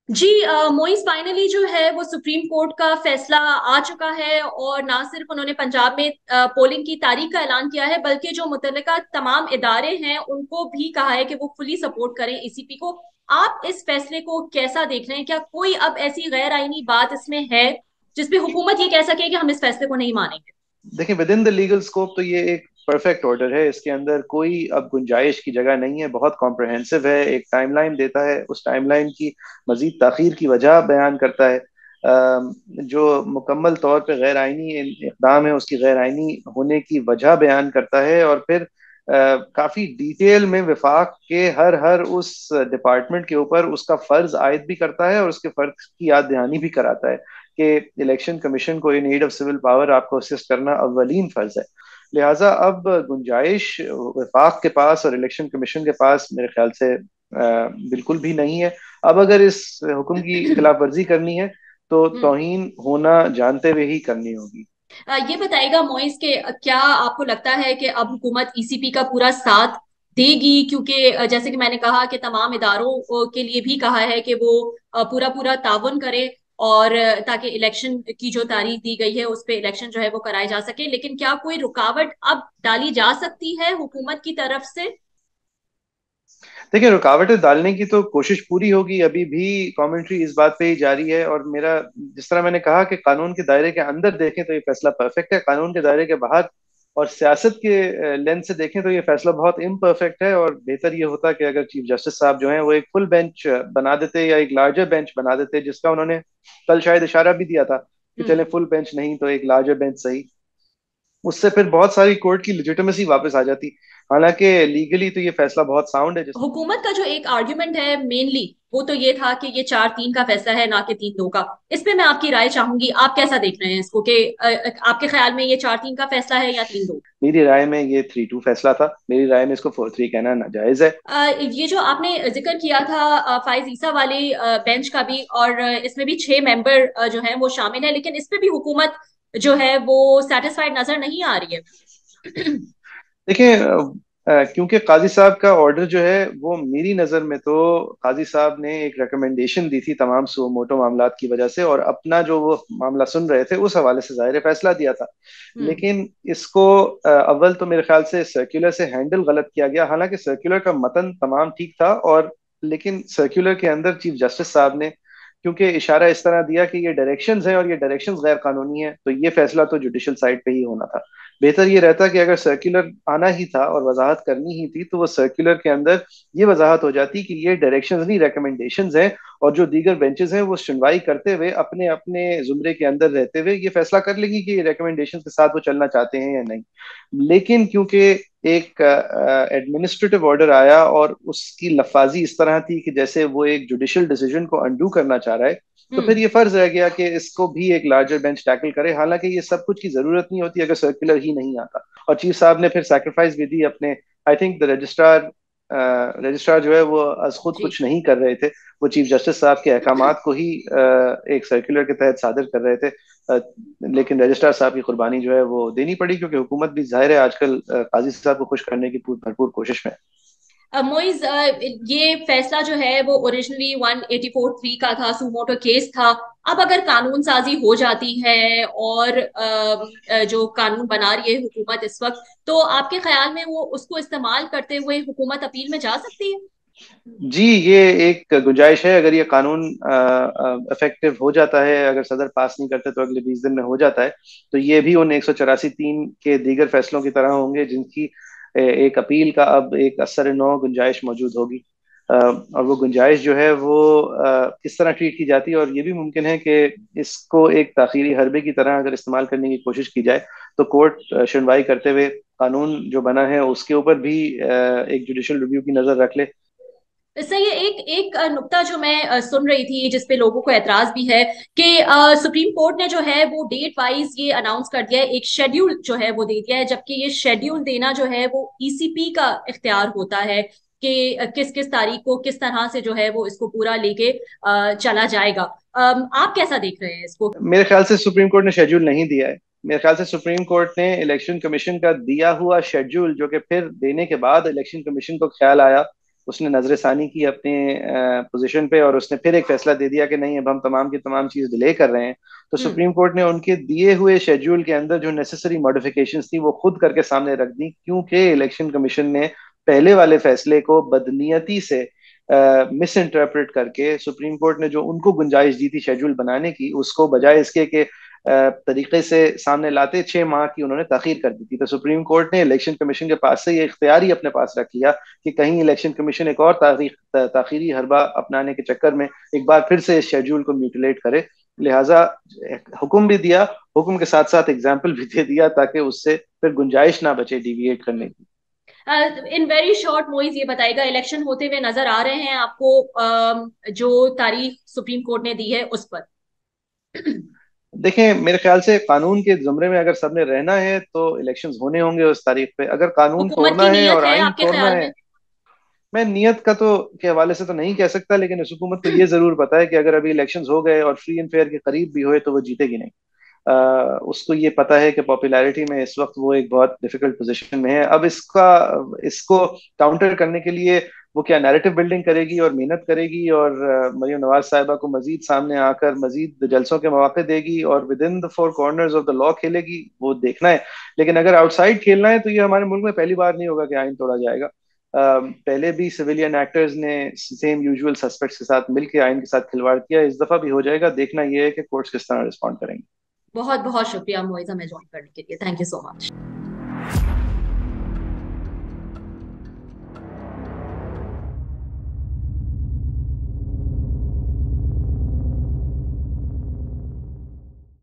जी moist finally जो है वो सुप्रीम कोर्ट का फैसला आ चुका है और ना सिर्फ उन्होंने पंजाब में पोलिंग की तारीख का ऐलान किया है बल्कि जो मुतल्लिका तमाम इदारे हैं उनको भी कहा है कि वो फुली सपोर्ट करें ईसीपी को। आप इस फैसले को कैसा देख रहे हैं? क्या कोई अब ऐसी गैर आईनी बात इसमें है जिसपे हुकूमत ये कह सके कि हम इस फैसले को नहीं मानेंगे? देखिए, with in the legal scope तो ये एक परफेक्ट ऑर्डर है। इसके अंदर कोई अब गुंजाइश की जगह नहीं है। बहुत कॉम्प्रहेंसिव है, एक टाइमलाइन देता है, उस टाइमलाइन की मजीद ताखीर की वजह बयान करता है। जो मुकम्मल तौर पे गैर आइनी इकदाम है उसकी गैर आइनी होने की वजह बयान करता है, और फिर काफी डिटेल में विफाक के हर हर उस डिपार्टमेंट के ऊपर उसका फर्ज आयद भी करता है और उसके फर्ज की याद दहानी भी कराता है कि इलेक्शन कमीशन को in need of civil power आपको असिस्ट करना अव्वलीन फर्ज है। लिहाजा अब गुंजाइश वफाक के पास और इलेक्शन कमीशन के पास मेरे ख्याल से बिल्कुल भी नहीं है। अब अगर इस हुक्म की खिलाफ वर्जी करनी है तो हम्म। तौहीन होना जानते हुए ही करनी होगी। ये बताइएगा मोइस के क्या आपको लगता है कि अब हुकूमत ईसीपी का पूरा साथ देगी? क्योंकि जैसे कि मैंने कहा कि तमाम इदारों के लिए भी कहा है कि वो पूरा पूरा ताउन करे और ताकि इलेक्शन की जो तारीख दी गई है उस पे इलेक्शन जो है वो कराए जा सके। लेकिन क्या कोई रुकावट अब डाली जा सकती है हुकूमत की तरफ से? देखिए, रुकावटें डालने की तो कोशिश पूरी होगी। अभी भी कमेंट्री इस बात पे ही जारी है, और मेरा जिस तरह मैंने कहा कि कानून के दायरे के अंदर देखें तो ये फैसला परफेक्ट है, कानून के दायरे के बाहर और सियासत के लेंस से देखें तो ये फैसला बहुत इम्परफेक्ट है। और बेहतर ये होता कि अगर चीफ जस्टिस साहब जो हैं वो एक फुल बेंच बना देते या एक लार्जर बेंच बना देते, जिसका उन्होंने कल शायद इशारा भी दिया था कि हम्म। चले फुल बेंच नहीं तो एक लार्जर बेंच सही। उससे फिर बहुत सारी कोर्ट की लेजिटिमेसी वापस आ जाती। हालांकि लीगली तो ये फैसला बहुत साउंड है। हुकूमत का जो एक आर्ग्यूमेंट है मेनली वो तो ये था कि ये 4-3 का फैसला है ना कि 3-2 का। इस पे मैं आपकी राय चाहूंगी, आप कैसा देख रहे हैं इसको कि आपके ख्याल में ये 4-3 का फैसला है या 3-2? मेरी राय में ये 3-2 फैसला था। मेरी राय में इसको 4-3 कहना नाजायज है। ये जो आपने जिक्र किया था फाइज ईसा वाले बेंच का भी, और इसमें भी 6 मेंबर जो हैं वो शामिल है, लेकिन इस पे भी हुकूमत जो है वो सेटिस्फाइड नजर नहीं आ रही है। देखिए, क्योंकि काजी साहब का ऑर्डर जो है वो मेरी नज़र में तो काजी साहब ने एक रिकमेंडेशन दी थी तमाम सुओ मोटो मामलात की वजह से, और अपना जो वो मामला सुन रहे थे उस हवाले से जाहिर है फैसला दिया था। हम्म। लेकिन इसको अव्वल तो मेरे ख्याल से सर्कुलर से हैंडल गलत किया गया। हालांकि सर्कुलर का मतन तमाम ठीक था, और लेकिन सर्कुलर के अंदर चीफ जस्टिस साहब ने क्योंकि इशारा इस तरह दिया कि ये डायरेक्शंस हैं और ये डायरेक्शंस गैर कानूनी है, तो ये फैसला तो जुडिशल साइड पे ही होना था। बेहतर ये रहता कि अगर सर्कुलर आना ही था और वजाहत करनी ही थी तो वो सर्कुलर के अंदर ये वजाहत हो जाती कि ये डायरेक्शंस नहीं रिकमेंडेशंस हैं, और जो दीगर बेंचेस हैं वो सुनवाई करते हुए अपने अपने जुमरे के अंदर रहते हुए ये फैसला कर लेंगी कि रिकमेंडेशंस के साथ वो चलना चाहते हैं या नहीं। लेकिन क्योंकि एक एडमिनिस्ट्रेटिव ऑर्डर आया और उसकी लफाजी इस तरह थी कि जैसे वो एक जुडिशियल डिसीजन को अंडू करना चाह रहा है, तो फिर हम्म। ये फर्ज रह गया कि इसको भी एक लार्जर बेंच टैकल करे। हालांकि ये सब कुछ की जरूरत नहीं होती अगर सर्कुलर ही नहीं आता। और चीफ साहब ने फिर सैक्रिफाइस भी दी अपने। I think the registrar registrar जो है वो अज खुद जी। कुछ नहीं कर रहे थे। वो चीफ जस्टिस साहब के अहकामात को ही एक सर्कुलर के तहत सादर कर रहे थे। अ, लेकिन रजिस्ट्रार साहब की कुर्बानी जो है वो देनी पड़ी, क्योंकि हुकूमत भी जाहिर है आजकल काजी साहब को खुश करने की भरपूर कोशिश में है। मोइज ये फैसला जो है वो ओरिजिनली 184(3) का था, सुमोटो केस था। अब अगर कानून साजी हो जाती है और जो कानून बना रही है हुकूमत इस वक्त, तो आपके ख्याल में वो उसको इस्तेमाल करते हुए हुकूमत अपील में जा सकती है? जी, ये एक गुंजाइश है। अगर ये कानून इफेक्टिव हो जाता है, अगर सदर पास नहीं करते तो अगले 20 दिन में हो जाता है, तो ये भी उन 184(3) के दीगर फैसलों की तरह होंगे जिनकी एक अपील का अब एक असर नौ गुंजाइश मौजूद होगी। और वो गुंजाइश जो है वो किस तरह ट्रीट की जाती है, और ये भी मुमकिन है कि इसको एक ताखीरी हरबे की तरह अगर इस्तेमाल करने की कोशिश की जाए तो कोर्ट सुनवाई करते हुए कानून जो बना है उसके ऊपर भी एक जुडिशल रिव्यू की नजर रख ले। सही है। एक एक नुक्ता जो मैं सुन रही थी जिसपे लोगों को एतराज भी है कि सुप्रीम कोर्ट ने जो है वो डेट वाइज ये अनाउंस कर दिया है, एक शेड्यूल जो है वो दे दिया है, जबकि ये शेड्यूल देना जो है वो ईसीपी का इख्तियार होता है कि किस किस तारीख को किस तरह से जो है वो इसको पूरा लेके चला जाएगा। आप कैसा देख रहे हैं इसको? मेरे ख्याल से सुप्रीम कोर्ट ने शेड्यूल नहीं दिया है। मेरे ख्याल से सुप्रीम कोर्ट ने इलेक्शन कमीशन का दिया हुआ शेड्यूल, जो कि फिर देने के बाद इलेक्शन कमीशन को ख्याल आया उसने नजरसानी की अपने पोजीशन पे, और उसने फिर एक फैसला दे दिया कि नहीं, अब हम तमाम की तमाम चीज डिले कर रहे हैं। तो हम्म। सुप्रीम कोर्ट ने उनके दिए हुए शेड्यूल के अंदर जो नेसेसरी मॉडिफिकेशंस थी वो खुद करके सामने रख दी, क्योंकि इलेक्शन कमीशन ने पहले वाले फैसले को बदनीयती से मिस इंटरप्रेट करके सुप्रीम कोर्ट ने जो उनको गुंजाइश दी थी शेड्यूल बनाने की, उसको बजाय इसके कि तरीके से सामने लाते, 6 माह की उन्होंने ताखीर कर दी थी। तो सुप्रीम कोर्ट ने इलेक्शन कमीशन के पास से ये इख्तियार ही अपने पास रख लिया कि कहीं इलेक्शन कमीशन एक और ताखीरी हरबा अपनाने के चक्कर में एक बार फिर से इस शेड्यूल को म्यूटिलेट करे। लिहाजा हुक्म भी दिया, हुक्म के साथ साथ एग्जाम्पल भी दे दिया, ताकि उससे फिर गुंजाइश ना बचे डिविएट करने की। इन वेरी शॉर्ट मोइज ये बताएगा, इलेक्शन होते हुए नजर आ रहे हैं आपको जो तारीख सुप्रीम कोर्ट ने दी है उस पर? देखें, मेरे ख्याल से कानून के जुमरे में अगर सबने रहना है तो इलेक्शंस होने होंगे उस तारीख पे। अगर कानून हुकूमत तोड़ना की है और नीयत है आइन आपके तोड़ना ख्याल है, में? मैं नियत का तो के हवाले से तो नहीं कह सकता, लेकिन इस हुकूमत को ये जरूर पता है कि अगर अभी इलेक्शंस हो गए और फ्री एंड फेयर के करीब भी हुए तो वो जीतेगी नहीं। उसको ये पता है कि पॉपुलैरिटी में इस वक्त वो एक बहुत डिफिकल्ट पोजीशन में है। अब इसको काउंटर करने के लिए वो क्या नैरेटिव बिल्डिंग करेगी और मेहनत करेगी, और मरीम नवाज साहिबा को मजीद सामने आकर मजीद जलसों के मौके देगी और with in the four corners of the law खेलेगी, वो देखना है। लेकिन अगर आउटसाइड खेलना है तो ये हमारे मुल्क में पहली बार नहीं होगा कि आइन तोड़ा जाएगा। पहले भी सिविलियन एक्टर्स ने सेम यूजुअल सस्पेक्ट्स के साथ मिलकर आइन के साथ खिलवाड़ किया, इस दफा भी हो जाएगा। देखना यह है कि कोर्ट्स किस तरह रिस्पॉन्ड करेंगे। बहुत बहुत शुक्रिया मोइज, हमें ज्वाइन करने के लिए। Thank you so much.